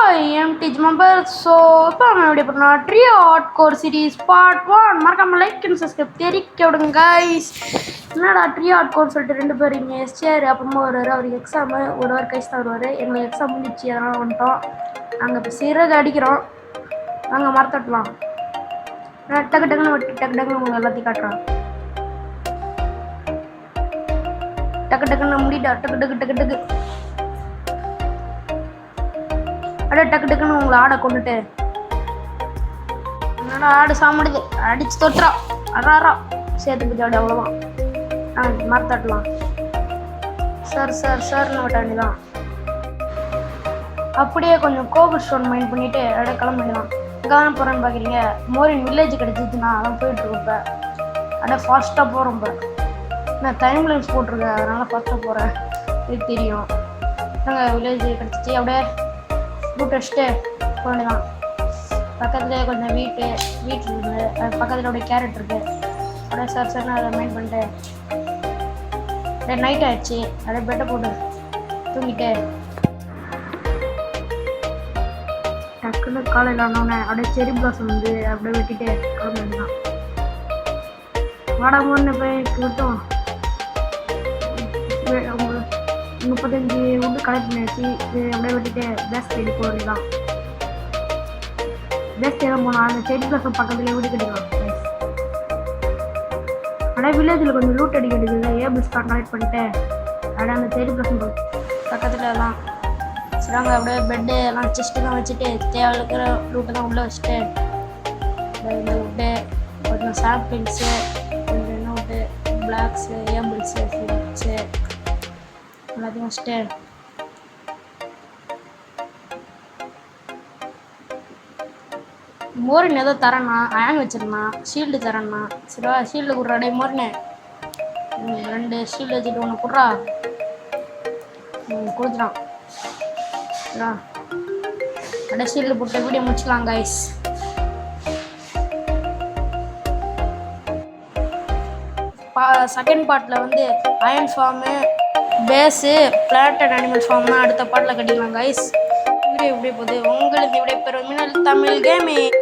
MTG member. So இப்போ நம்ம எப்படி பண்ணலாம் ட்ரியோ ஹார்ட்கோர் சீரிஸ் பார்ட் 1 மறக்காம லைக் அண்ட் சப்ஸ்கிரைப் தெரிவிக்க விடுங்க கைஸ். என்னடா ட்ரியோ ஹார்ட்கோர் சொல்லிட்டு ரெண்டு பேர் இங்கே எஸ்டிஆர் அப்புறமா வருவார். அவருக்கு எக்ஸாமு ஒரு வாரம் கழிச்சு தான் வருவார். எங்களுக்கு எக்ஸாம் முடிச்சு அதனால் வந்துட்டோம். நாங்கள் இப்போ சிறகு அடிக்கிறோம். நாங்கள் மரத்தட்டலாம். டக்கு டக்குன்னு வெட்டி டக்கு டக்குன்னு உங்களுக்கு எல்லாத்தையும் காட்டுறோம். டக்கு டக்குன்னு முடிட்டா டக்கு டக்கு டக்கு டக்கு அப்படியே டக்கு டக்குன்னு உங்களை ஆடை கொண்டுட்டு என்னடா ஆடு சாப்பிடுது அடிச்சு தொட்டுறா அறாரா சேர்த்து பிடிச்சாடி அவ்வளோதான். நாங்கள் மரத்தட்டலாம். சார் சார் சார்னு விட்ட வேண்டியதான். அப்படியே கொஞ்சம் கோபுர் ஸ்டோன் மைண்ட் பண்ணிவிட்டு அப்படியே கிளம்ப வேண்டியதான். எங்கே போகிறேன்னு பார்க்குறீங்க? மோரின் வில்லேஜ் கிடச்சிதுன்னா அதான் போயிட்டுருக்கோம். இப்போ அப்படியே ஃபாஸ்ட்டாக போகிறோம். இப்போ நான் டைம் லைன்ஸ் போட்டிருக்கேன் அதனால் ஃபாஸ்ட்டாக போகிறேன். இது தெரியும். நாங்கள் வில்லேஜ் கிடச்சிச்சு. அப்படியே ரூட் வச்சுட்டு போக வேண்டியதான். பக்கத்துலேயே கொஞ்சம் வீட்டில் இருக்குது. அது பக்கத்தில் அப்படியே கேரட் இருக்குது. அப்படியே சார் சார்னு அதை மெயின் பண்ணிட்டு அப்படியே நைட் ஆகிடுச்சு. அப்படியே பெட்டை போட்டு தூங்கிட்டு டக்குன்னு காலையில் ஆனோடனே அப்படியே செரி பிளாசம் வந்து அப்படியே வெட்டிட்டு கிளம்ப வேண்டியதான். வாடாமோன்னு போய் விட்டோம். 35 உண்டு கலெக்ட் பண்ணியாச்சு. இது அப்படியே விட்டுட்டு பேஸ் தேடி போக வேண்டியதான். பேஸ் தேடம் போனால் அந்த செடி பிளாசம் பக்கத்துலேயே வீடு கட்டிக்கலாம். அப்படியே வில்லேஜில் கொஞ்சம் லூட் அடிக்க வேண்டியது. ஏபிள்ஸ் கார்டு கலெக்ட் பண்ணிட்டு அப்படியே அந்த செடி பிளாசம் பக்கத்தில் எல்லாம் சிறாங்க அப்படியே பெட்டு எல்லாம் செஸ்ட்டு தான் வச்சுட்டு தேவை இருக்கிற லூட்டை தான் உள்ளே வச்சுட்டு இந்த விட்டு கொஞ்சம் சாப்பிங்ஸு கொஞ்சம் என்ன விட்டு பிளாக்ஸு ஏபிள்ஸு ஃபிட்ஸு எல்லாத்தையும் வச்சுட்டு மோரின் ஏதோ தரேண்ணா அயன் வச்சிருந்தா ஷீல்டு தரேண்ணா. சரிவா ஷீல்டு கொடுறா. டே மோரினே 2 ஷீல்டு வச்சுட்டு ஒன்று கொடுறா. கொடுத்துட்டான். சரிவா அப்படியே ஷீல்டு போட்டு வீடியோ முடிச்சுக்கலாம் கைஸ். செகண்ட் பார்ட்டில் வந்து ion form base plant and animal ஃபார்ம்னா அடுத்த பாட்டில் கட்டிக்கலாம் கைஸ். வீடியோ எப்படி போகுது உங்களுக்கு விடைபெறும் மின்னல் தமிழ் கேமிங்.